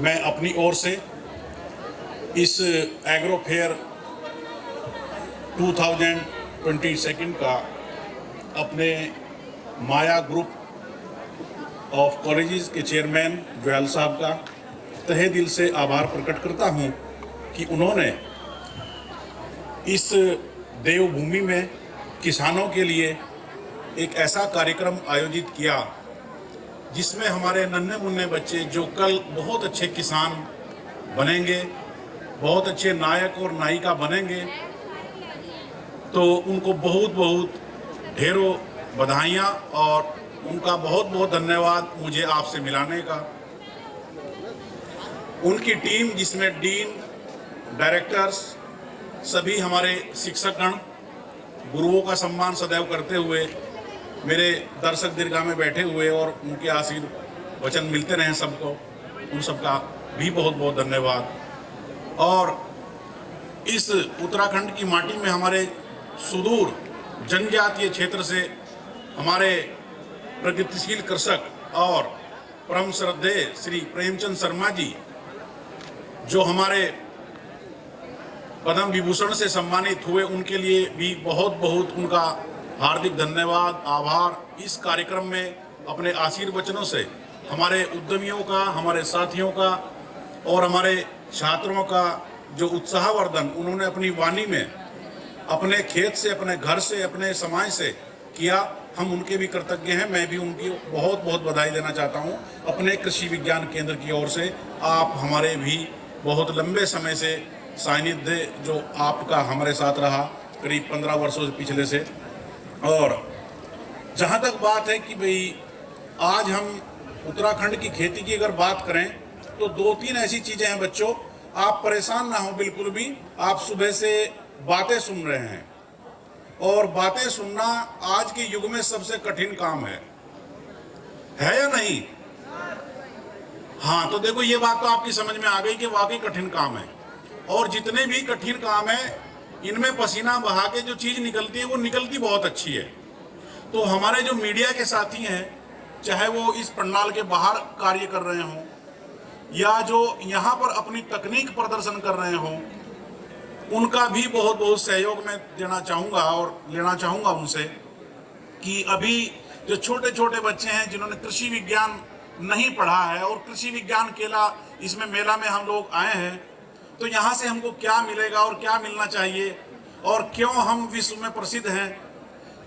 मैं अपनी ओर से इस एग्रो फेयर 2022 का अपने माया ग्रुप ऑफ कॉलेजेस के चेयरमैन जोयल साहब का तहे दिल से आभार प्रकट करता हूं कि उन्होंने इस देवभूमि में किसानों के लिए एक ऐसा कार्यक्रम आयोजित किया जिसमें हमारे नन्हे मुन्ने बच्चे जो कल बहुत अच्छे किसान बनेंगे, बहुत अच्छे नायक और नायिका बनेंगे, तो उनको बहुत बहुत ढेरों बधाइयाँ और उनका बहुत बहुत धन्यवाद मुझे आपसे मिलाने का। उनकी टीम जिसमें डीन, डायरेक्टर्स, सभी हमारे शिक्षकगण गुरुओं का सम्मान सदैव करते हुए मेरे दर्शक दीर्घा में बैठे हुए और उनके आशीर्वचन मिलते रहे सबको, उन सबका भी बहुत बहुत धन्यवाद। और इस उत्तराखंड की माटी में हमारे सुदूर जनजातीय क्षेत्र से हमारे प्रगतिशील कृषक और परम श्रद्धेय श्री प्रेमचंद शर्मा जी जो हमारे पद्म विभूषण से सम्मानित हुए, उनके लिए भी बहुत बहुत उनका हार्दिक धन्यवाद, आभार। इस कार्यक्रम में अपने आशीर्वचनों से हमारे उद्यमियों का, हमारे साथियों का और हमारे छात्रों का जो उत्साहवर्धन उन्होंने अपनी वाणी में अपने खेत से, अपने घर से, अपने समाज से किया, हम उनके भी कृतज्ञ हैं। मैं भी उनकी बहुत बहुत बधाई देना चाहता हूं अपने कृषि विज्ञान केंद्र की ओर से। आप हमारे भी बहुत लंबे समय से सानिध्य जो आपका हमारे साथ रहा, करीब 15 वर्षों से पिछले से। और जहाँ तक बात है कि भाई आज हम उत्तराखंड की खेती की अगर बात करें तो 2-3 ऐसी चीज़ें हैं बच्चों, आप परेशान ना हो बिल्कुल भी। आप सुबह से बातें सुन रहे हैं और बातें सुनना आज के युग में सबसे कठिन काम है या नहीं? हाँ, तो देखो ये बात तो आपकी समझ में आ गई कि वाकई कठिन काम है। और जितने भी कठिन काम है इनमें पसीना बहा के जो चीज़ निकलती है वो निकलती बहुत अच्छी है। तो हमारे जो मीडिया के साथी हैं, चाहे वो इस पंडाल के बाहर कार्य कर रहे हों या जो यहाँ पर अपनी तकनीक प्रदर्शन कर रहे हों, उनका भी बहुत बहुत सहयोग मैं देना चाहूँगा और लेना चाहूँगा उनसे कि अभी जो छोटे छोटे बच्चे हैं जिन्होंने कृषि विज्ञान नहीं पढ़ा है और कृषि विज्ञान केला इसमें मेला में हम लोग आए हैं, तो यहाँ से हमको क्या मिलेगा और क्या मिलना चाहिए और क्यों हम विश्व में प्रसिद्ध हैं।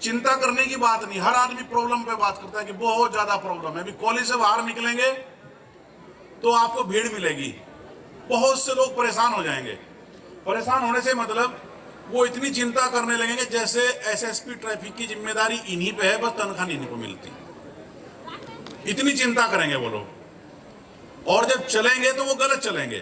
चिंता करने की बात नहीं, हर आदमी प्रॉब्लम पे बात करता है कि बहुत ज़्यादा प्रॉब्लम है। अभी कॉलेज से बाहर निकलेंगे तो आपको भीड़ मिलेगी, बहुत से लोग परेशान हो जाएंगे। परेशान होने से मतलब वो इतनी चिंता करने लगेंगे जैसे एसएसपी ट्रैफिक की जिम्मेदारी इन्हीं पे है, बस तनख्वाह इन्हीं को मिलती, इतनी चिंता करेंगे वो लोग। और जब चलेंगे तो वो गलत चलेंगे,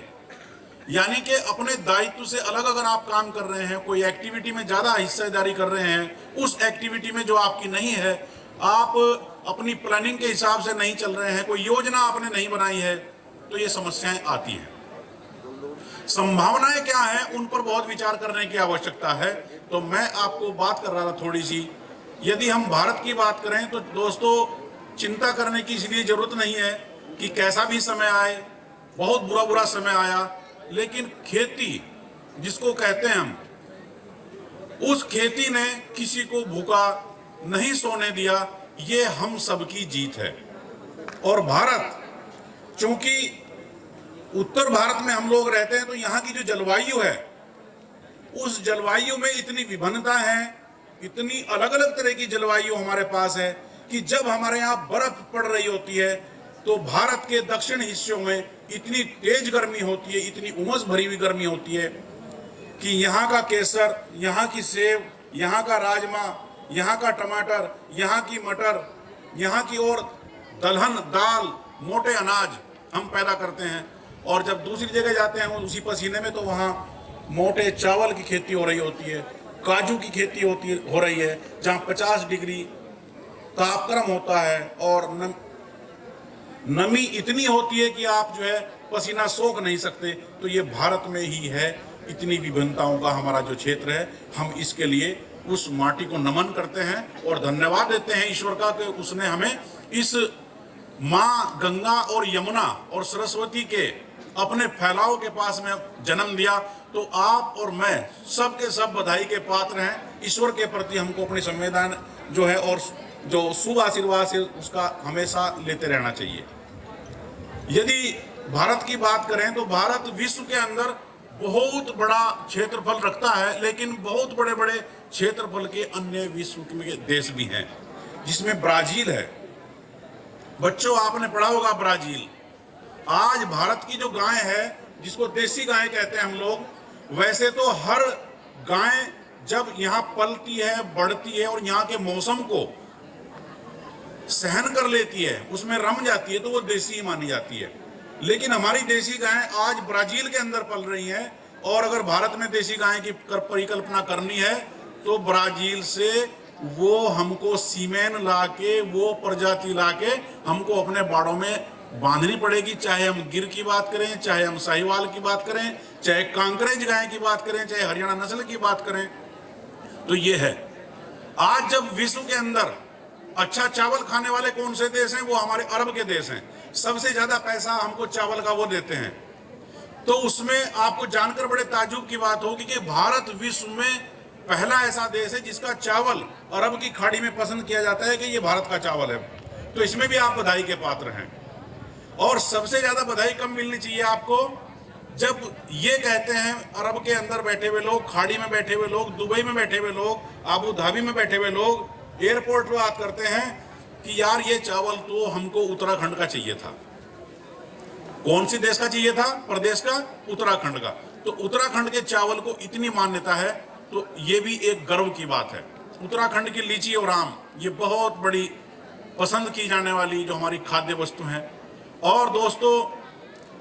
यानी कि अपने दायित्व से अलग अगर आप काम कर रहे हैं, कोई एक्टिविटी में ज़्यादा हिस्सेदारी कर रहे हैं, उस एक्टिविटी में जो आपकी नहीं है, आप अपनी प्लानिंग के हिसाब से नहीं चल रहे हैं, कोई योजना आपने नहीं बनाई है, तो ये समस्याएं आती हैं। संभावनाएं क्या हैं उन पर बहुत विचार करने की आवश्यकता है। तो मैं आपको बात कर रहा था थोड़ी सी, यदि हम भारत की बात करें तो दोस्तों चिंता करने की इसलिए जरूरत नहीं है कि कैसा भी समय आए, बहुत बुरा बुरा समय आया, लेकिन खेती जिसको कहते हैं हम, उस खेती ने किसी को भूखा नहीं सोने दिया, ये हम सबकी जीत है। और भारत, चूंकि उत्तर भारत में हम लोग रहते हैं तो यहाँ की जो जलवायु है, उस जलवायु में इतनी विभिन्नता है, इतनी अलग अलग तरह की जलवायु हमारे पास है कि जब हमारे यहाँ बर्फ पड़ रही होती है तो भारत के दक्षिण हिस्सों में इतनी तेज गर्मी होती है, इतनी उमस भरी हुई गर्मी होती है कि यहाँ का केसर, यहाँ की सेब, यहाँ का राजमा, यहाँ का टमाटर, यहाँ की मटर, यहाँ की और दलहन दाल, मोटे अनाज हम पैदा करते हैं। और जब दूसरी जगह जाते हैं उसी पसीने में, तो वहाँ मोटे चावल की खेती हो रही होती है, काजू की खेती हो रही है, जहाँ 50 डिग्री तापक्रम होता है और नमी इतनी होती है कि आप जो है पसीना सोख नहीं सकते। तो ये भारत में ही है, इतनी विभिन्नताओं का हमारा जो क्षेत्र है, हम इसके लिए उस माटी को नमन करते हैं और धन्यवाद देते हैं ईश्वर का कि उसने हमें इस माँ गंगा और यमुना और सरस्वती के अपने फैलाव के पास में जन्म दिया, तो आप और मैं सब के सब बधाई के पात्र हैं। ईश्वर के प्रति हमको अपनी संवेदना जो है और जो शुभ आशीर्वाद है उसका हमेशा लेते रहना चाहिए। यदि भारत की बात करें तो भारत विश्व के अंदर बहुत बड़ा क्षेत्रफल रखता है, लेकिन बहुत बड़े बड़े क्षेत्रफल के अन्य विश्व के देश भी हैं, जिसमें ब्राजील है। बच्चों, आपने पढ़ा होगा ब्राजील। आज भारत की जो गाय है, जिसको देसी गाय कहते हैं हम लोग, वैसे तो हर गाय जब यहाँ पलती है, बढ़ती है और यहाँ के मौसम को सहन कर लेती है, उसमें रम जाती है, तो वो देसी ही मानी जाती है। लेकिन हमारी देसी गाय आज ब्राजील के अंदर पल रही हैं, और अगर भारत में देसी गाय की परिकल्पना करनी है तो ब्राजील से वो हमको सीमेन लाके, वो प्रजाति लाके हमको अपने बाड़ों में बांधनी पड़ेगी। चाहे हम गिर की बात करें, चाहे हम साहिवाल की बात करें, चाहे कांकरेज गाय की बात करें, चाहे हरियाणा नस्ल की बात करें, तो ये है। आज जब विश्व के अंदर अच्छा चावल खाने वाले कौन से देश हैं? वो हमारे अरब के देश हैं। सबसे ज्यादा पैसा हमको चावल का वो देते हैं। तो उसमें आपको जानकर बड़े ताज्जुब की बात होगी कि भारत विश्व में पहला ऐसा देश है जिसका चावल अरब की खाड़ी में पसंद किया जाता है कि ये भारत का चावल है। तो इसमें भी आप बधाई के पात्र हैं। और सबसे ज्यादा बधाई कब मिलनी चाहिए आपको? जब ये कहते हैं अरब के अंदर बैठे हुए लोग, खाड़ी में बैठे हुए लोग, दुबई में बैठे हुए लोग, अबू धाबी में बैठे हुए लोग एयरपोर्ट पर बात करते हैं कि यार ये चावल तो हमको उत्तराखंड का चाहिए था। कौन सी देश का चाहिए था? प्रदेश का, उत्तराखंड का। तो उत्तराखंड के चावल को इतनी मान्यता है, तो ये भी एक गर्व की बात है। उत्तराखंड की लीची और आम ये बहुत बड़ी पसंद की जाने वाली जो हमारी खाद्य वस्तु है। और दोस्तों,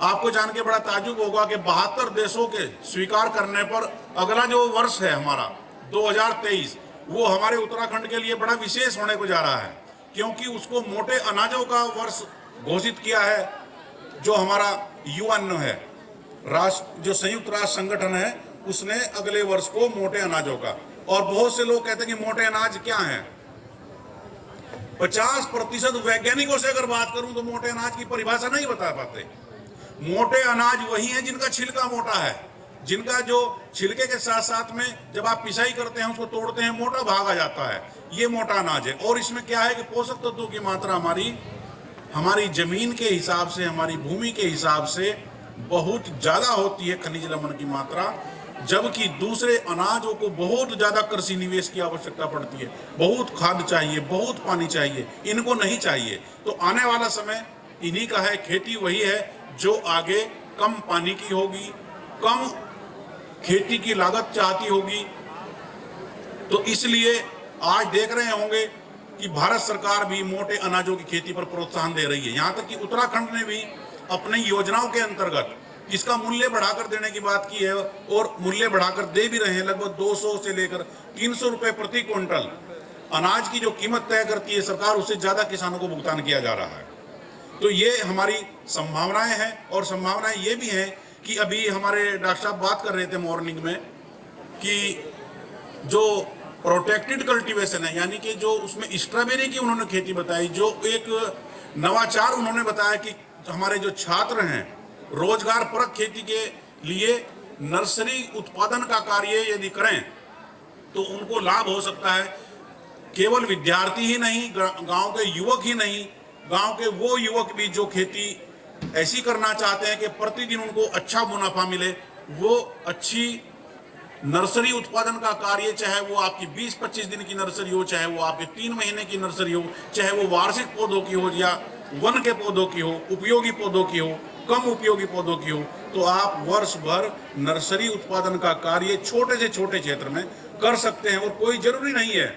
आपको जान के बड़ा ताज्जुब होगा कि 72 देशों के स्वीकार करने पर अगला जो वर्ष है हमारा 2023, वो हमारे उत्तराखंड के लिए बड़ा विशेष होने को जा रहा है, क्योंकि उसको मोटे अनाजों का वर्ष घोषित किया है। जो हमारा यूएन है, राष्ट्र जो संयुक्त राष्ट्र संगठन है, उसने अगले वर्ष को मोटे अनाजों का। और बहुत से लोग कहते हैं कि मोटे अनाज क्या है? 50% वैज्ञानिकों से अगर बात करूं तो मोटे अनाज की परिभाषा नहीं बता पाते। मोटे अनाज वही है जिनका छिलका मोटा है, जिनका जो छिलके के साथ साथ में जब आप पिसाई करते हैं, उसको तोड़ते हैं, मोटा भाग आ जाता है, ये मोटा अनाज है। और इसमें क्या है कि पोषक तत्वों की मात्रा हमारी जमीन के हिसाब से, हमारी भूमि के हिसाब से बहुत ज्यादा होती है, खनिज लवण की मात्रा, जबकि दूसरे अनाजों को बहुत ज्यादा कृषि निवेश की आवश्यकता पड़ती है। बहुत खाद चाहिए, बहुत पानी चाहिए, इनको नहीं चाहिए। तो आने वाला समय इन्हीं का है। खेती वही है जो आगे कम पानी की होगी, कम खेती की लागत चाहती होगी। तो इसलिए आज देख रहे होंगे कि भारत सरकार भी मोटे अनाजों की खेती पर प्रोत्साहन दे रही है। यहाँ तक कि उत्तराखंड ने भी अपनी योजनाओं के अंतर्गत इसका मूल्य बढ़ाकर देने की बात की है, और मूल्य बढ़ाकर दे भी रहे हैं। लगभग 200 से लेकर 300 रुपए प्रति क्विंटल अनाज की जो कीमत तय करती है सरकार, उससे ज्यादा किसानों को भुगतान किया जा रहा है। तो ये हमारी संभावनाएं हैं। और संभावनाएं ये भी हैं कि अभी हमारे डॉक्टर साहब बात कर रहे थे मॉर्निंग में कि जो प्रोटेक्टेड कल्टीवेशन है, यानी कि जो उसमें स्ट्रॉबेरी की उन्होंने खेती बताई, जो एक नवाचार उन्होंने बताया कि हमारे जो छात्र हैं रोजगार परक खेती के लिए नर्सरी उत्पादन का कार्य यदि करें तो उनको लाभ हो सकता है। केवल विद्यार्थी ही नहीं, गांव के युवक ही नहीं, गांव के वो युवक भी जो खेती ऐसी करना चाहते हैं कि प्रतिदिन उनको अच्छा मुनाफा मिले, वो अच्छी नर्सरी उत्पादन का कार्य, चाहे वो आपकी 20-25 दिन की नर्सरी हो, चाहे वो आपके 3 महीने की नर्सरी हो, चाहे वो वार्षिक पौधों की हो या वन के पौधों की हो, उपयोगी पौधों की हो, कम उपयोगी पौधों की हो, तो आप वर्ष भर नर्सरी उत्पादन का कार्य छोटे से छोटे क्षेत्र में कर सकते हैं। और कोई जरूरी नहीं है,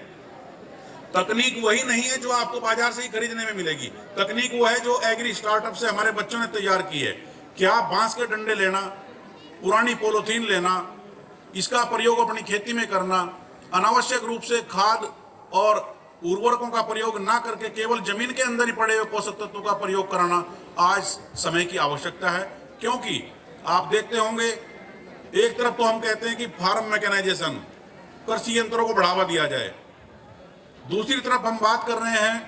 तकनीक वही नहीं है जो आपको बाजार से ही खरीदने में मिलेगी। तकनीक वो है जो एग्री स्टार्टअप से हमारे बच्चों ने तैयार की है। क्या बांस के डंडे लेना, पुरानी पॉलीथीन लेना, इसका प्रयोग अपनी खेती में करना, अनावश्यक रूप से खाद और उर्वरकों का प्रयोग ना करके केवल जमीन के अंदर ही पड़े हुए पोषक तत्वों का प्रयोग कराना आज समय की आवश्यकता है। क्योंकि आप देखते होंगे, एक तरफ तो हम कहते हैं कि फार्म मैकेनाइजेशन, कृषि यंत्रों को बढ़ावा दिया जाए, दूसरी तरफ हम बात कर रहे हैं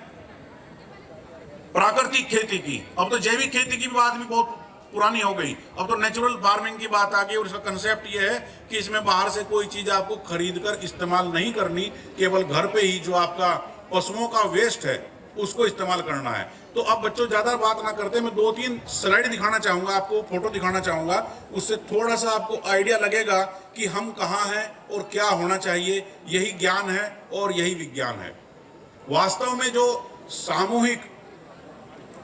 प्राकृतिक खेती की। अब तो जैविक खेती की बात भी बहुत पुरानी हो गई। अब तो नेचुरल फार्मिंग की बात आ गई और इसका कंसेप्ट ये है कि इसमें बाहर से कोई चीज आपको खरीद कर इस्तेमाल नहीं करनी, केवल घर पे ही जो आपका पशुओं का वेस्ट है उसको इस्तेमाल करना है। तो अब बच्चों ज्यादा बात ना करते, मैं 2-3 स्लाइड दिखाना चाहूंगा आपको, फोटो दिखाना चाहूंगा, उससे थोड़ा सा आपको आइडिया लगेगा कि हम कहाँ हैं और क्या होना चाहिए। यही ज्ञान है और यही विज्ञान है। वास्तव में जो सामूहिक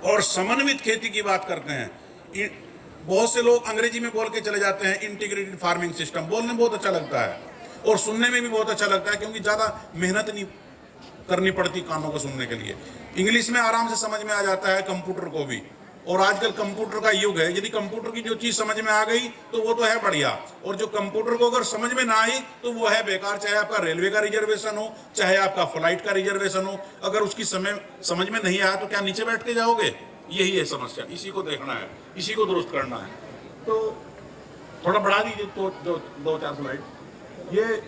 और समन्वित खेती की बात करते हैं, बहुत से लोग अंग्रेजी में बोल के चले जाते हैं इंटीग्रेटेड फार्मिंग सिस्टम। बोलने में बहुत अच्छा लगता है और सुनने में भी बहुत अच्छा लगता है, क्योंकि ज्यादा मेहनत नहीं करनी पड़ती कानों को सुनने के लिए। इंग्लिश में आराम से समझ में आ जाता है कंप्यूटर को भी, और आजकल कंप्यूटर का युग है। यदि कंप्यूटर की जो चीज समझ में आ गई तो वो तो है बढ़िया, और जो कंप्यूटर को अगर समझ में ना आई तो वो है बेकार। चाहे आपका रेलवे का रिजर्वेशन हो, चाहे आपका फ्लाइट का रिजर्वेशन हो, अगर उसकी समझ में नहीं आया तो क्या नीचे बैठ के जाओगे? यही है समस्या, इसी को देखना है, इसी को दुरुस्त करना है। तो थोड़ा बढ़ा दीजिए तो 2-4 स्लाइड। ये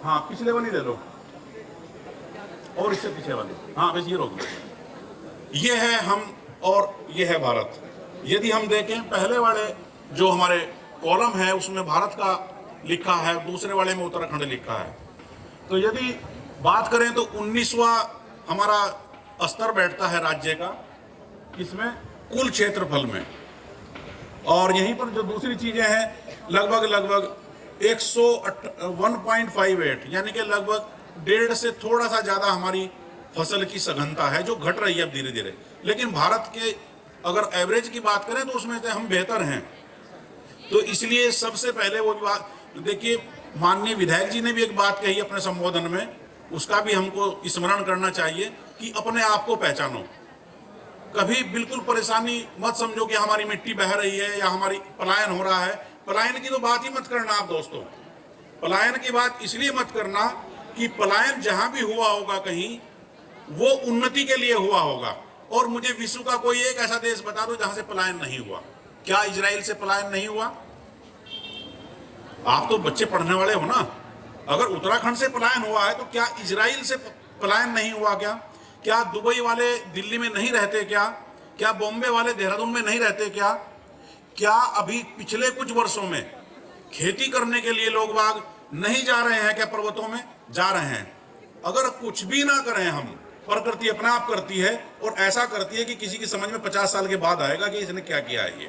हाँ पिछले वाली ले लो, और इससे पीछे वाली, हाँ बस ये रोक दो। ये है हम और ये है भारत। यदि हम देखें पहले वाले जो हमारे कॉलम है उसमें भारत का लिखा है, दूसरे वाले में उत्तराखंड लिखा है। तो यदि बात करें तो 19वां हमारा स्तर बैठता है राज्य का, इसमें कुल क्षेत्रफल में। और यहीं पर जो दूसरी चीजें हैं लगभग 158 यानी कि लगभग 1.5 से थोड़ा सा ज्यादा हमारी फसल की सघनता है, जो घट रही है अब धीरे धीरे। लेकिन भारत के अगर एवरेज की बात करें तो उसमें से हम बेहतर हैं। तो इसलिए सबसे पहले वो बात देखिए, माननीय विधायक जी ने भी एक बात कही अपने संबोधन में, उसका भी हमको स्मरण करना चाहिए कि अपने आप को पहचानो। कभी बिल्कुल परेशानी मत समझो कि हमारी मिट्टी बह रही है या हमारी पलायन हो रहा है। पलायन की तो बात ही मत करना आप दोस्तों। पलायन की बात इसलिए मत करना कि पलायन जहां भी हुआ होगा कहीं, वो उन्नति के लिए हुआ होगा। और मुझे विश्व का कोई एक ऐसा देश बता दो जहां से पलायन नहीं हुआ। क्या इजराइल से पलायन नहीं हुआ? आप तो बच्चे पढ़ने वाले हो ना। अगर उत्तराखंड से पलायन हुआ है तो क्या इजराइल से पलायन नहीं हुआ? क्या दुबई वाले दिल्ली में नहीं रहते? क्या बॉम्बे वाले देहरादून में नहीं रहते? क्या अभी पिछले कुछ वर्षों में खेती करने के लिए लोग बाग नहीं जा रहे हैं? क्या पर्वतों में जा रहे हैं? अगर कुछ भी ना करें हम, प्रकृति अपने आप करती है, और ऐसा करती है कि किसी की समझ में 50 साल के बाद आएगा कि इसने क्या किया है ये।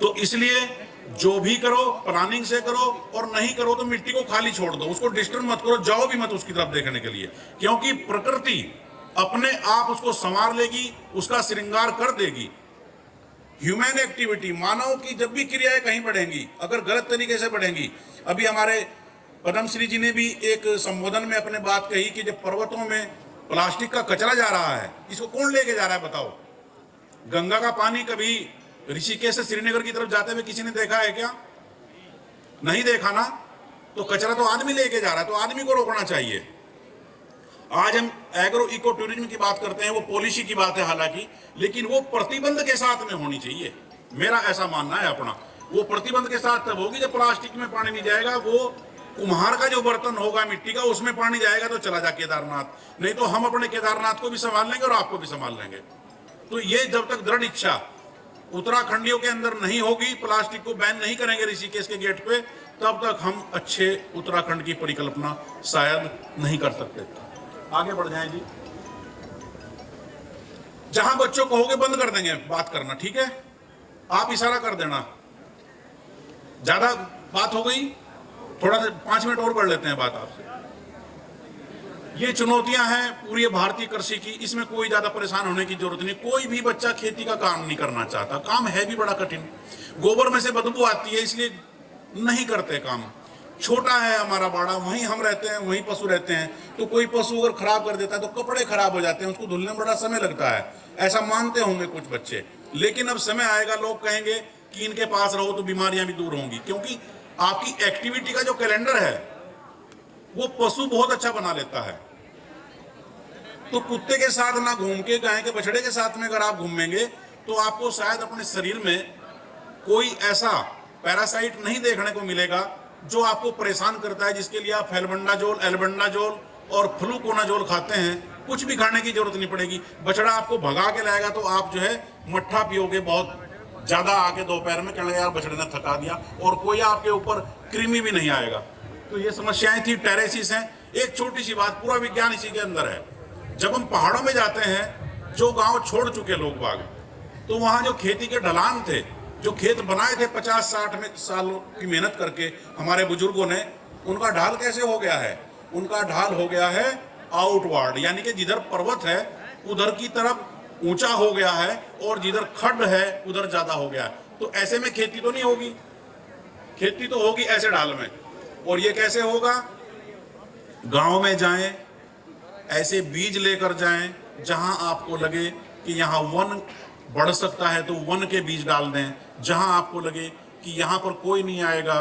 तो इसलिए जो भी करो प्लानिंग से करो, और नहीं करो तो मिट्टी को खाली छोड़ दो, उसको डिस्टर्ब मत करो, जाओ भी मत उसकी तरफ देखने के लिए, क्योंकि प्रकृति अपने आप उसको संवार लेगी, उसका श्रृंगार कर देगी। ह्यूमन एक्टिविटी, मानव की जब भी क्रियाएं कहीं बढ़ेंगी, अगर गलत तरीके से बढ़ेंगी। अभी हमारे पद्मश्री जी ने भी एक संबोधन में अपने बात कही कि जब पर्वतों में प्लास्टिक का कचरा जा रहा है, इसको कौन लेके जा रहा है बताओ? गंगा का पानी कभी ऋषिकेश से श्रीनगर की तरफ जाते हुए किसी ने देखा है क्या? नहीं देखा ना। तो कचरा तो आदमी लेके जा रहा है, तो आदमी को रोकना चाहिए। आज हम एग्रो इको टूरिज्म की बात करते हैं, वो पॉलिसी की बात है हालांकि, लेकिन वो प्रतिबंध के साथ में होनी चाहिए। मेरा ऐसा मानना है अपना। वो प्रतिबंध के साथ तब होगी जब प्लास्टिक में पानी नहीं जाएगा। वो कुम्हार का जो बर्तन होगा मिट्टी का, उसमें पानी जाएगा तो चला जा केदारनाथ। नहीं तो हम अपने केदारनाथ को भी संभाल लेंगे और आपको भी संभाल लेंगे। तो ये जब तक दृढ़ इच्छा उत्तराखंडियों के अंदर नहीं होगी, प्लास्टिक को बैन नहीं करेंगे ऋषिकेश के गेट पे, तब तक हम अच्छे उत्तराखंड की परिकल्पना शायद नहीं कर सकते। आगे बढ़ जाएं जी। जहां बच्चों कहोगे बंद कर देंगे बात करना, ठीक है? आप इशारा कर देना। ज्यादा बात हो गई, थोड़ा सा 5 मिनट और कर लेते हैं बात आपसे। ये चुनौतियां हैं पूरी भारतीय कृषि की, इसमें कोई ज्यादा परेशान होने की जरूरत नहीं। कोई भी बच्चा खेती का काम नहीं करना चाहता, काम है भी बड़ा कठिन। गोबर में से बदबू आती है, इसलिए नहीं करते काम। छोटा है हमारा बाड़ा, वहीं हम रहते हैं, वहीं पशु रहते हैं। तो कोई पशु अगर खराब कर देता है तो कपड़े खराब हो जाते हैं, उसको धुलने में बड़ा समय लगता है, ऐसा मानते होंगे कुछ बच्चे। लेकिन अब समय आएगा, लोग कहेंगे कि इनके पास रहो तो बीमारियां भी दूर होंगी, क्योंकि आपकी एक्टिविटी का जो कैलेंडर है वो पशु बहुत अच्छा बना लेता है। तो कुत्ते के साथ ना घूम के गाय के बछड़े के साथ में अगर आप घूमेंगे तो आपको शायद अपने शरीर में कोई ऐसा पैरासाइट नहीं देखने को मिलेगा जो आपको परेशान करता है, जिसके लिए आप फेलबंडाजोल, एल्बेंडाजोल और फ्लूकोनाजोल खाते हैं। कुछ भी खाने की जरूरत नहीं पड़ेगी। बछड़ा आपको भगा के लाएगा तो आप जो है मट्ठा पियोगे बहुत ज़्यादा आके दोपहर में कहने यार बछड़े ने थका दिया, और कोई आपके ऊपर कृमि भी नहीं आएगा। तो ये समस्याएं थी, टेरेसिस हैं। एक छोटी सी बात, पूरा विज्ञान इसी के अंदर है। जब हम पहाड़ों में जाते हैं, जो गांव छोड़ चुके लोग बाग, तो वहां जो खेती के ढलान थे, जो खेत बनाए थे 50-60 सालों की मेहनत करके हमारे बुजुर्गों ने, उनका ढाल कैसे हो गया है? उनका ढाल हो गया है आउटवर्ड, यानी कि जिधर पर्वत है उधर की तरफ ऊंचा हो गया है, और जिधर खड्ड है उधर ज्यादा हो गया है। तो ऐसे में खेती तो नहीं होगी, खेती तो होगी ऐसे ढाल में। और ये कैसे होगा? गांव में जाएं, ऐसे बीज लेकर जाएं, जहां आपको लगे कि यहां वन बढ़ सकता है तो वन के बीज डाल दें। जहां आपको लगे कि यहां पर कोई नहीं आएगा,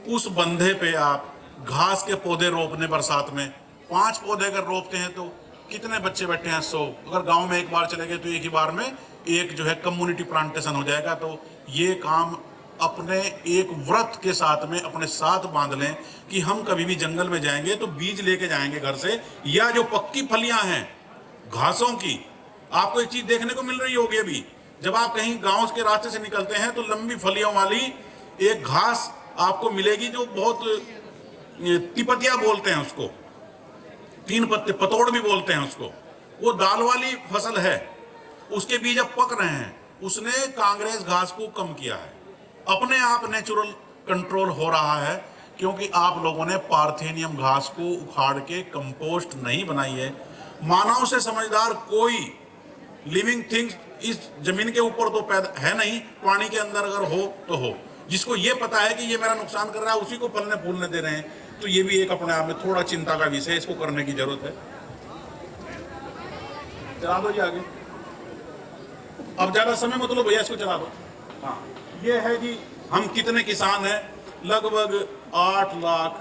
उस बंधे पे आप घास के पौधे रोपने, बरसात में 5 पौधे अगर रोपते हैं तो कितने बच्चे बैठे हैं? 100। अगर गांव में एक बार चले गए तो एक ही बार में एक जो है कम्युनिटी प्लांटेशन हो जाएगा। तो ये काम अपने एक व्रत के साथ में अपने साथ बांध लें कि हम कभी भी जंगल में जाएंगे तो बीज लेके जाएंगे घर से, या जो पक्की फलियां हैं घासों की। आपको एक चीज देखने को मिल रही होगी अभी, जब आप कहीं गांव के रास्ते से निकलते हैं तो लंबी फलियों वाली एक घास आपको मिलेगी, जो बहुत तिपतिया बोलते हैं उसको, 3 पत्ते, पतोड़ भी बोलते हैं उसको। वो दाल वाली फसल है, उसके बीज अब पक रहे हैं। उसने कांग्रेस घास को कम किया है, अपने आप नेचुरल कंट्रोल हो रहा है, क्योंकि आप लोगों ने पार्थेनियम घास को उखाड़ के कंपोस्ट नहीं बनाई है। मानव से समझदार कोई लिविंग थिंग्स इस जमीन के ऊपर तो पैदा है नहीं, पानी के अंदर अगर हो तो हो। जिसको ये पता है कि ये मेरा नुकसान कर रहा है, उसी को फलने फूलने दे रहे हैं। तो ये भी एक अपने आप में थोड़ा चिंता का विषय है, इसको करने की जरूरत है। चला दो जी आगे, अब ज्यादा समय मत लो भैया, इसको चला दो। हाँ, ये है जी, हम कितने किसान हैं? लगभग 8 लाख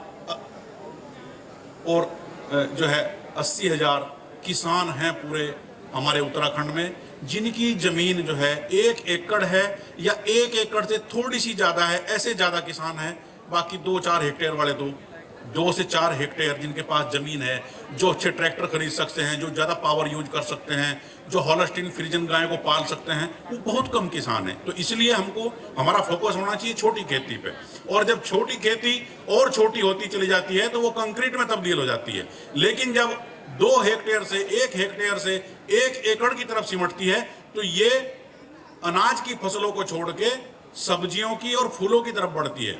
और जो है 80,000 किसान हैं पूरे हमारे उत्तराखंड में, जिनकी जमीन जो है 1 एकड़ है या 1 एकड़ से थोड़ी सी ज्यादा है। ऐसे ज्यादा किसान हैं। बाकी 2-4 हेक्टेयर वाले, 2 से 4 हेक्टेयर जिनके पास जमीन है, जो अच्छे ट्रैक्टर खरीद सकते हैं, जो ज्यादा पावर यूज कर सकते हैं, जो हॉलस्टीन फ्रीजन गाय को पाल सकते हैं, वो बहुत कम किसान हैं। तो इसलिए हमको हमारा फोकस होना चाहिए छोटी खेती पे। और जब छोटी खेती और छोटी होती चली जाती है तो वो कंक्रीट में तब्दील हो जाती है। लेकिन जब 2 हेक्टेयर से 1 हेक्टेयर से 1 एकड़ की तरफ सिमटती है, तो ये अनाज की फसलों को छोड़ के सब्जियों की और फूलों की तरफ बढ़ती है,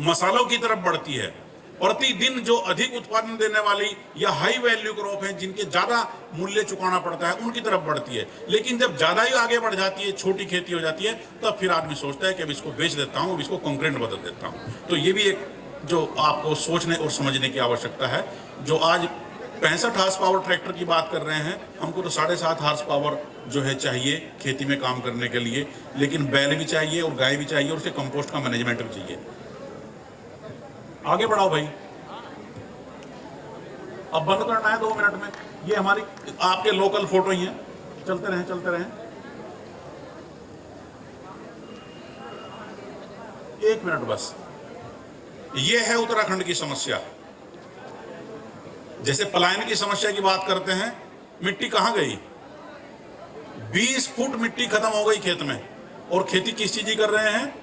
मसालों की तरफ बढ़ती है। प्रतिदिन जो अधिक उत्पादन देने वाली या हाई वैल्यू क्रॉप है, जिनके ज्यादा मूल्य चुकाना पड़ता है, उनकी तरफ बढ़ती है। लेकिन जब ज्यादा ही आगे बढ़ जाती है, छोटी खेती हो जाती है, तब फिर आदमी सोचता है कि अब इसको बेच देता हूं, अब इसको कंक्रीट में बदल देता हूं। तो ये भी एक जो आपको सोचने और समझने की आवश्यकता है। जो आज 65 हार्स पावर ट्रैक्टर की बात कर रहे हैं, हमको तो 7.5 हार्स पावर जो है चाहिए खेती में काम करने के लिए। लेकिन बैल भी चाहिए और गाय भी चाहिए, और उसके कंपोस्ट का मैनेजमेंट भी चाहिए। आगे बढ़ाओ भाई, अब बंद करना है 2 मिनट में। ये हमारी आपके लोकल फोटो ही है, चलते रहें चलते रहें। 1 मिनट बस। ये है उत्तराखंड की समस्या। जैसे पलायन की समस्या की बात करते हैं, मिट्टी कहां गई? 20 फुट मिट्टी खत्म हो गई खेत में। और खेती किस चीज की कर रहे हैं?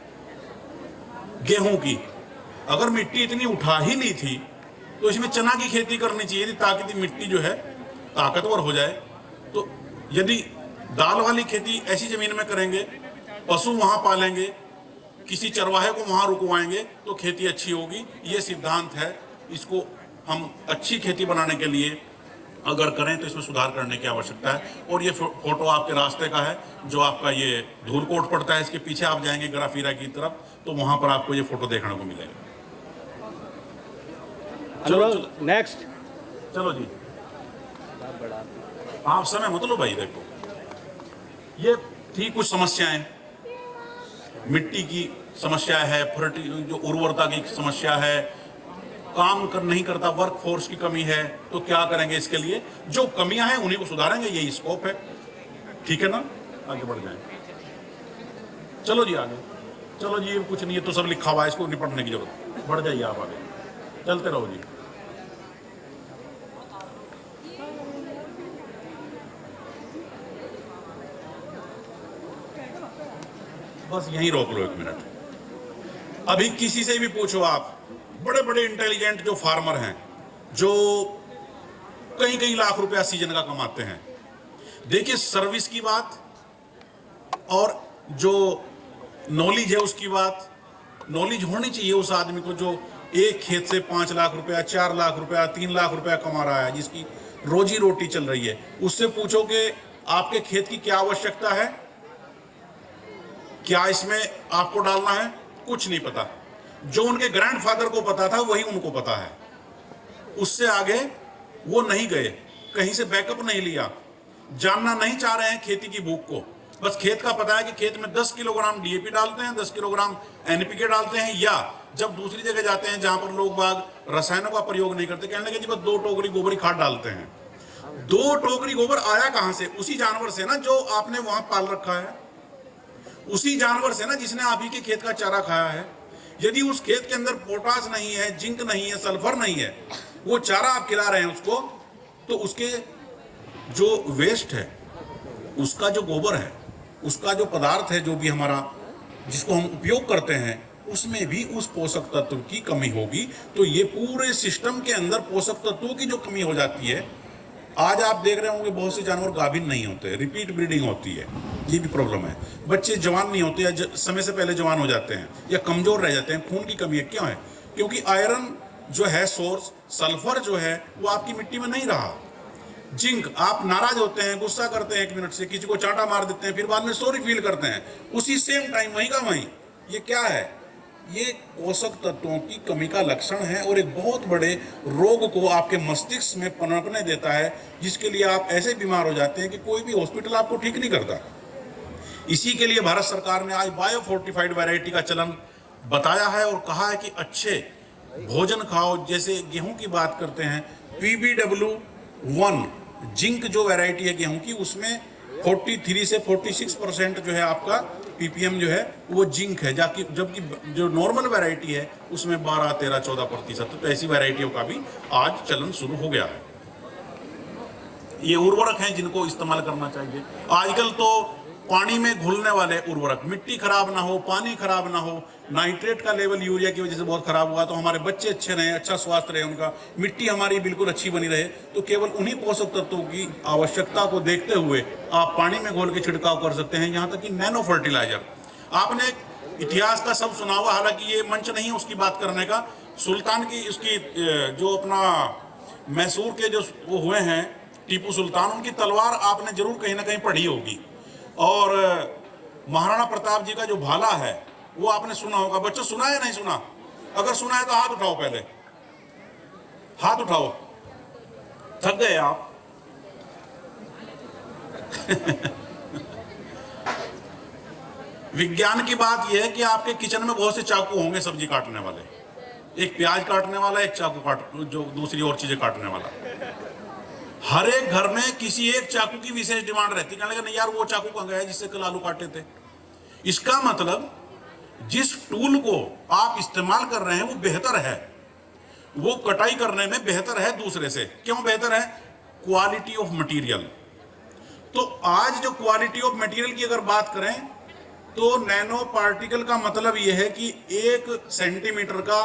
गेहूं की। अगर मिट्टी इतनी उठा ही ली थी तो इसमें चना की खेती करनी चाहिए थी, ताकि मिट्टी जो है ताकतवर हो जाए। तो यदि दाल वाली खेती ऐसी जमीन में करेंगे, पशु वहां पालेंगे, किसी चरवाहे को वहां रुकवाएंगे, तो खेती अच्छी होगी। ये सिद्धांत है। इसको हम अच्छी खेती बनाने के लिए अगर करें तो इसमें सुधार करने की आवश्यकता है। और ये फोटो आपके रास्ते का है, जो आपका ये धूलकोट पड़ता है, इसके पीछे आप जाएंगे ग्राफीरा की तरफ, तो वहां पर आपको ये फोटो देखने को मिलेगा। चलो नेक्स्ट, चलो जी, आप समय मत लो भाई। देखो, ये थी कुछ समस्याएं। मिट्टी की समस्या है, जो उर्वरता की समस्या है, काम कर नहीं करता, वर्क फोर्स की कमी है। तो क्या करेंगे इसके लिए? जो कमियां हैं उन्हीं को सुधारेंगे, यही स्कोप है। ठीक है ना? आगे बढ़ जाएं। चलो जी आगे, चलो जी। कुछ नहीं है तो सब लिखा हुआ है, इसको निपटने की जरूरत। बढ़ जाइए आप आगे, चलते रहो जी। बस यहीं रोक लो 1 मिनट। अभी किसी से भी पूछो आप, बड़े बड़े इंटेलिजेंट जो फार्मर हैं, जो कई कई लाख रुपया सीजन का कमाते हैं, देखिए सर्विस की बात और जो नॉलेज है उसकी बात, नॉलेज होनी चाहिए उस आदमी को जो एक खेत से 5 लाख रुपया, 4 लाख रुपया, 3 लाख रुपया कमा रहा है, जिसकी रोजी रोटी चल रही है। उससे पूछो कि आपके खेत की क्या आवश्यकता है, क्या इसमें आपको डालना है, कुछ नहीं पता। जो उनके ग्रैंडफादर को पता था वही उनको पता है, उससे आगे वो नहीं गए, कहीं से बैकअप नहीं लिया, जानना नहीं चाह रहे हैं खेती की भूख को। बस खेत का पता है कि खेत में 10 किलोग्राम डीएपी डालते हैं, 10 किलोग्राम एनपीके डालते हैं, या जब दूसरी जगह जाते हैं जहां पर लोग बाग रसायनों का प्रयोग नहीं करते, कहने लगे जी बस 2 टोकरी गोबरी खाद डालते हैं। 2 टोकरी गोबर आया कहां से? उसी जानवर से ना जो आपने वहां पाल रखा है, उसी जानवर से ना जिसने आप ही के खेत का चारा खाया है। यदि उस खेत के अंदर पोटास नहीं है, जिंक नहीं है, सल्फर नहीं है, वो चारा आप खिला रहे हैं उसको, तो उसके जो वेस्ट है, उसका जो गोबर है, उसका जो पदार्थ है, जो भी हमारा जिसको हम उपयोग करते हैं, उसमें भी उस पोषक तत्व की कमी होगी। तो ये पूरे सिस्टम के अंदर पोषक तत्वों की जो कमी हो जाती है। आज आप देख रहे होंगे बहुत से जानवर गाभिन नहीं होते, रिपीट ब्रीडिंग होती है, ये भी प्रॉब्लम है। बच्चे जवान नहीं होते या समय से पहले जवान हो जाते हैं या कमजोर रह जाते हैं, खून की कमी है। क्यों है? क्योंकि आयरन जो है सोर्स, सल्फर जो है वो आपकी मिट्टी में नहीं रहा। जिंक, आप नाराज होते हैं, गुस्सा करते हैं 1 मिनट से, किसी को चांटा मार देते हैं, फिर बाद में सॉरी फील करते हैं, उसी सेम टाइम वहीं का वहीं। ये क्या है? ये पोषक तत्वों की कमी का लक्षण है और एक बहुत बड़े रोग को आपके मस्तिष्क में पनपने देता है, जिसके लिए आप ऐसे बीमार हो जाते हैं कि कोई भी हॉस्पिटल आपको ठीक नहीं करता। इसी के लिए भारत सरकार ने आज बायो फोर्टिफाइड वैरायटी का चलन बताया है और कहा है कि अच्छे भोजन खाओ। जैसे गेहूं की बात करते हैं, PBW1 जिंक जो वैरायटी है गेहूं की, उसमें 43 से 46% जो है आपका ppm जो है वो जिंक है, जबकि जो नॉर्मल वैरायटी है उसमें 12, 13, 14%। तो ऐसी वैरायटियों का भी आज चलन शुरू हो गया है। ये उर्वरक हैं जिनको इस्तेमाल करना चाहिए। आजकल तो पानी में घुलने वाले उर्वरक, मिट्टी खराब ना हो, पानी खराब ना हो, नाइट्रेट का लेवल यूरिया की वजह से बहुत खराब हुआ, तो हमारे बच्चे अच्छे रहें, अच्छा स्वास्थ्य रहे उनका, मिट्टी हमारी बिल्कुल अच्छी बनी रहे, तो केवल उन्हीं पोषक तत्वों की आवश्यकता को देखते हुए आप पानी में घोल के छिड़काव कर सकते हैं। यहाँ तक कि नैनो फर्टिलाइजर, आपने इतिहास का सब सुना हुआ, हालांकि ये मंच नहीं है उसकी बात करने का। सुल्तान की उसकी जो अपना मैसूर के जो वो हुए हैं टीपू सुल्तान, उनकी तलवार आपने जरूर कहीं ना कहीं पढ़ी होगी। और महाराणा प्रताप जी का जो भाला है वो आपने सुना होगा। बच्चों सुना है नहीं सुना? अगर सुना है तो हाथ उठाओ, पहले हाथ उठाओ। थक गए आप? विज्ञान की बात यह है कि आपके किचन में बहुत से चाकू होंगे सब्जी काटने वाले, एक प्याज काटने वाला, एक चाकू जो दूसरी और चीजें काटने वाला। हर एक घर में किसी एक चाकू की विशेष डिमांड रहती है, नहीं यार वो चाकू कहाँ गया जिससे कल आलू काटे थे। इसका मतलब जिस टूल को आप इस्तेमाल कर रहे हैं वो बेहतर है, वो कटाई करने में बेहतर है दूसरे से। क्यों बेहतर है? Quality of material. तो आज जो क्वालिटी ऑफ मटेरियल की अगर बात करें तो नैनो पार्टिकल का मतलब यह है कि 1 सेंटीमीटर का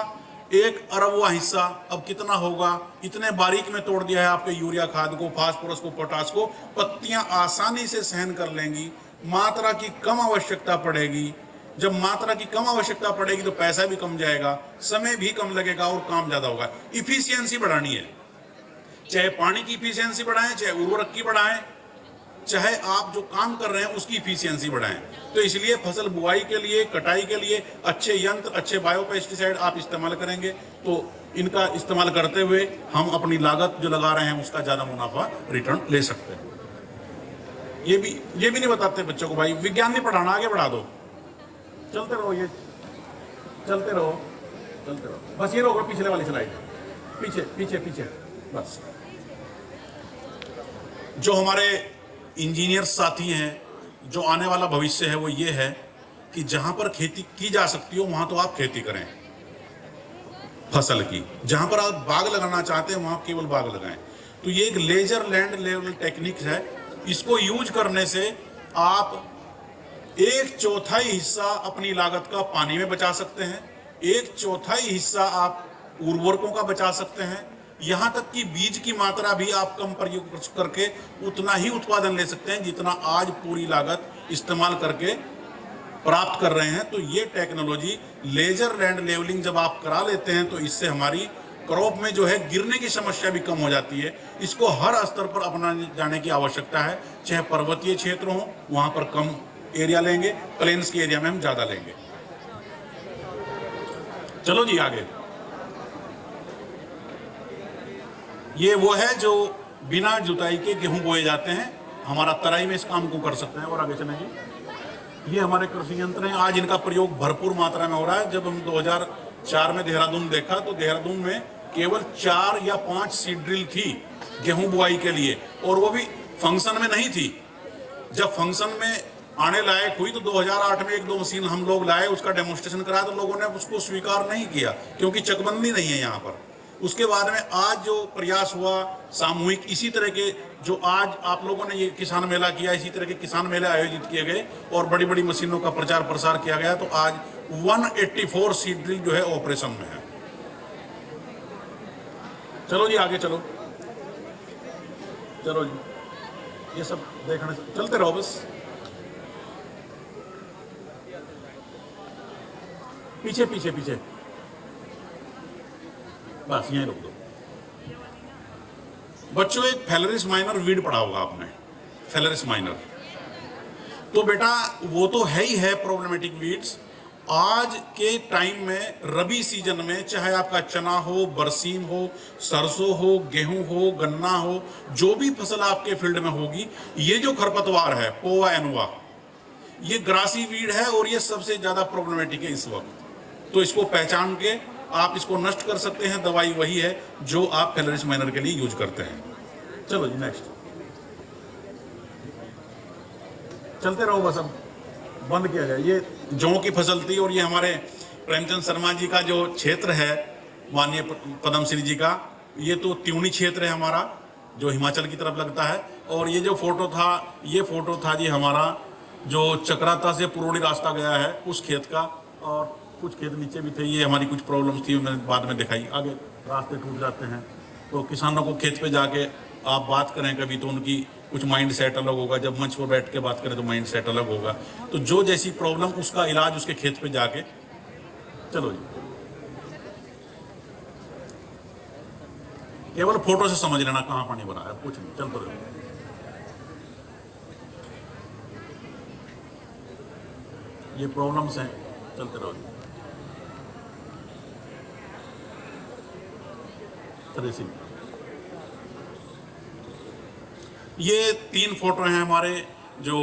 1 अरबवां हिस्सा अब कितना होगा, इतने बारीक में तोड़ दिया है आपके यूरिया खाद को, फास्फोरस को, पोटास को। पत्तियां आसानी से सहन कर लेंगी, मात्रा की कम आवश्यकता पड़ेगी। जब मात्रा की कम आवश्यकता पड़ेगी तो पैसा भी कम जाएगा, समय भी कम लगेगा और काम ज्यादा होगा। इफिशियंसी बढ़ानी है, चाहे पानी की इफिशियंसी बढ़ाएं, चाहे उर्वरक की बढ़ाएं, चाहे आप जो काम कर रहे हैं उसकी इफिशियंसी बढ़ाएं। तो इसलिए फसल बुआई के लिए, कटाई के लिए अच्छे यंत्र, अच्छे बायोपेस्टिसाइड आप इस्तेमाल करेंगे तो इनका इस्तेमाल करते हुए हम अपनी लागत जो लगा रहे हैं उसका ज्यादा मुनाफा रिटर्न ले सकते हैं। ये भी नहीं बताते बच्चों को, भाई विज्ञान नहीं पढ़ाना, आगे बढ़ा दो, चलते रहो, ये चलते रहो, चलते रहो। बस ये रहो, पिछले वाली स्लाइड, पीछे पीछे पीछे। बस जो हमारे इंजीनियर साथी हैं, जो आने वाला भविष्य है, वो ये है कि जहां पर खेती की जा सकती हो वहां तो आप खेती करें फसल की। जहां पर आप बाग लगाना चाहते हैं वहां केवल बाग लगाएं। तो ये एक लेजर लैंड लेवल टेक्निक है, इसको यूज करने से आप एक चौथाई हिस्सा अपनी लागत का पानी में बचा सकते हैं, एक चौथाई हिस्सा आप उर्वरकों का बचा सकते हैं, यहां तक कि बीज की मात्रा भी आप कम प्रयोग करके उतना ही उत्पादन ले सकते हैं जितना आज पूरी लागत इस्तेमाल करके प्राप्त कर रहे हैं। तो ये टेक्नोलॉजी लेजर लैंड लेवलिंग जब आप करा लेते हैं तो इससे हमारी क्रॉप में जो है गिरने की समस्या भी कम हो जाती है। इसको हर स्तर पर अपनाने जाने की आवश्यकता है, चाहे पर्वतीय क्षेत्र हो वहां पर कम एरिया लेंगे, प्लेन्स के एरिया में हम ज्यादा लेंगे। चलो जी आगे। ये वो है जो बिना जुताई के गेहूं बोए जाते हैं, हमारा तराई में इस काम को कर सकते हैं। और आगे चलें जी। ये हमारे कृषि यंत्र हैं, आज इनका प्रयोग भरपूर मात्रा में हो रहा है। जब हम 2004 में देहरादून देखा तो देहरादून में केवल 4 या 5 सीड ड्रिल थी गेहूं बुआई के लिए, और वो भी फंक्शन में नहीं थी। जब फंक्शन में आने लायक हुई तो 2008 में 1-2 मशीन हम लोग लाए, उसका डेमोन्स्ट्रेशन कराया तो लोगों ने उसको स्वीकार नहीं किया क्योंकि चकबंदी नहीं है यहाँ पर। उसके बाद में आज जो प्रयास हुआ सामूहिक, इसी तरह के जो आज आप लोगों ने ये किसान मेला किया, इसी तरह के किसान मेले आयोजित किए गए और बड़ी बड़ी मशीनों का प्रचार प्रसार किया गया, तो आज 184 सीड ड्रिल जो है ऑपरेशन में है। चलो जी आगे चलो, चलो जी, ये सब देखने चलते रहो बस। पीछे पीछे पीछे, बस यहीं रोक दो। बच्चों एक फेलरिस माइनर वीड पढ़ा होगा आपने, फेलरिस माइनर। तो बेटा वो तो है ही है प्रॉब्लमेटिक वीड्स। आज के टाइम में रबी सीजन में चाहे आपका चना हो, बरसीम हो, सरसों हो, गेहूं हो, गन्ना हो, जो भी फसल आपके फील्ड में होगी, ये जो खरपतवार है पोवा एनुआ, ये ग्रासी वीड है और ये सबसे ज्यादा प्रॉब्लमेटिक है इस वक्त। तो इसको पहचान के आप इसको नष्ट कर सकते हैं। दवाई वही है जो आप फेलरिस माइनर के लिए यूज करते हैं। चलो जी नेक्स्ट, चलते रहो बस, अब बंद किया जाए। ये जौ की फसल थी और ये हमारे प्रेमचंद शर्मा जी का जो क्षेत्र है, माननीय पद्मश्री जी का, ये तो त्यूनी क्षेत्र है हमारा जो हिमाचल की तरफ लगता है। और ये जो फोटो था, ये फोटो था जी हमारा जो चक्राता से पुरोड़ी रास्ता गया है उस खेत का, और कुछ खेत नीचे भी थे। ये हमारी कुछ प्रॉब्लम्स थी, मैंने बाद में दिखाई। आगे रास्ते टूट जाते हैं तो किसानों को खेत पे जाके आप बात करें कभी तो उनकी कुछ माइंड सेट अलग होगा, जब मंच पर बैठ के बात करें तो माइंड सेट अलग होगा। तो जो जैसी प्रॉब्लम उसका इलाज उसके खेत पे जाके। चलो जी, केवल फोटो से समझ लेना कहाँ पानी भरा है, कुछ नहीं, चलते रहो। ये प्रॉब्लम्स हैं, चलते रहो जी। ये 3 फोटो हैं हमारे जो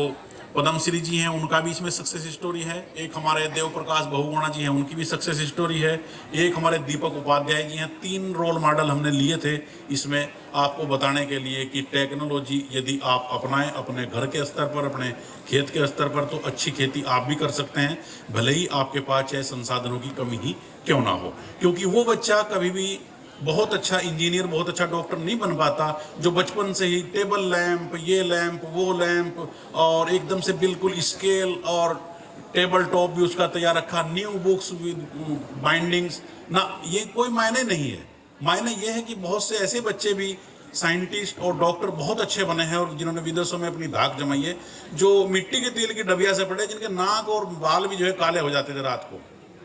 पद्मश्री जी हैं, उनका भी इसमें सक्सेस स्टोरी है। एक हमारे देव प्रकाश बहुगुणा जी हैं, उनकी भी सक्सेस स्टोरी है। एक हमारे दीपक उपाध्याय जी हैं। 3 रोल मॉडल हमने लिए थे इसमें आपको बताने के लिए कि टेक्नोलॉजी यदि आप अपनाएं अपने घर के स्तर पर, अपने खेत के स्तर पर, तो अच्छी खेती आप भी कर सकते हैं, भले ही आपके पास चाहे संसाधनों की कमी ही क्यों ना हो। क्योंकि वो बच्चा कभी भी बहुत अच्छा इंजीनियर, बहुत अच्छा डॉक्टर नहीं बन पाता जो बचपन से ही टेबल लैंप, ये लैंप, वो लैंप, और एकदम से बिल्कुल स्केल और टेबल टॉप भी उसका तैयार रखा, न्यू बुक्स विद बाइंडिंग्स ना, ये कोई मायने नहीं है। मायने ये है कि बहुत से ऐसे बच्चे भी साइंटिस्ट और डॉक्टर बहुत अच्छे बने हैं और जिन्होंने विदेशों में अपनी धाक जमाई है, जो मिट्टी के तेल की डबिया से पड़े, जिनके नाक और बाल भी जो है काले हो जाते थे रात को,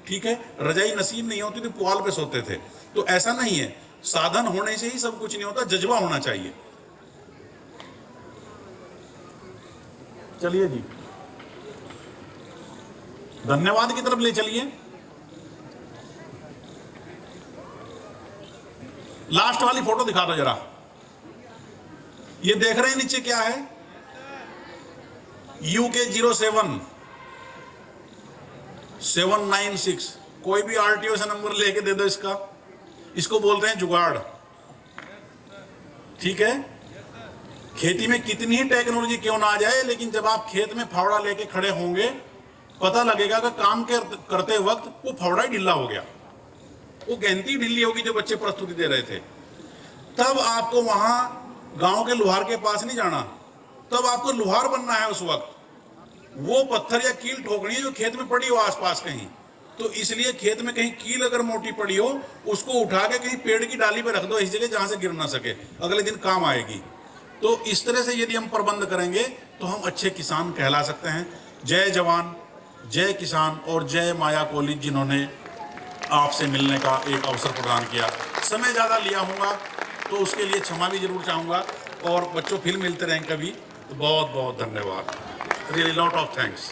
ठीक है, रजाई नसीब नहीं होती थी, पुआल पे सोते थे। तो ऐसा नहीं है, साधन होने से ही सब कुछ नहीं होता, जज्बा होना चाहिए। चलिए जी, धन्यवाद की तरफ ले चलिए। लास्ट वाली फोटो दिखा दो जरा। ये देख रहे हैं नीचे क्या है? UK07 796। कोई भी RTO से नंबर लेके दे दो इसका। इसको बोलते हैं जुगाड़, ठीक है। खेती में कितनी ही टेक्नोलॉजी क्यों ना आ जाए, लेकिन जब आप खेत में फावड़ा लेके खड़े होंगे, पता लगेगा कि काम करते वक्त वो फावड़ा ही ढीला हो गया, वो गेंती ढीली होगी जो बच्चे प्रस्तुति दे रहे थे। तब आपको वहां गांव के लुहार के पास नहीं जाना, तब आपको लुहार बनना है उस वक्त। वो पत्थर या कील ठोकनी है जो खेत में पड़ी हो आसपास कहीं। तो इसलिए खेत में कहीं कील अगर मोटी पड़ी हो, उसको उठा के कहीं पेड़ की डाली पे रख दो, इस जगह जहां से गिर ना सके, अगले दिन काम आएगी। तो इस तरह से यदि हम प्रबंध करेंगे तो हम अच्छे किसान कहला सकते हैं। जय जवान, जय किसान और जय माया कॉलेज, जिन्होंने आपसे मिलने का एक अवसर प्रदान किया। समय ज़्यादा लिया होगा तो उसके लिए क्षमा भी जरूर चाहूँगा, और बच्चों फिर मिलते रहें कभी। तो बहुत बहुत धन्यवाद, रियली लॉट ऑफ थैंक्स।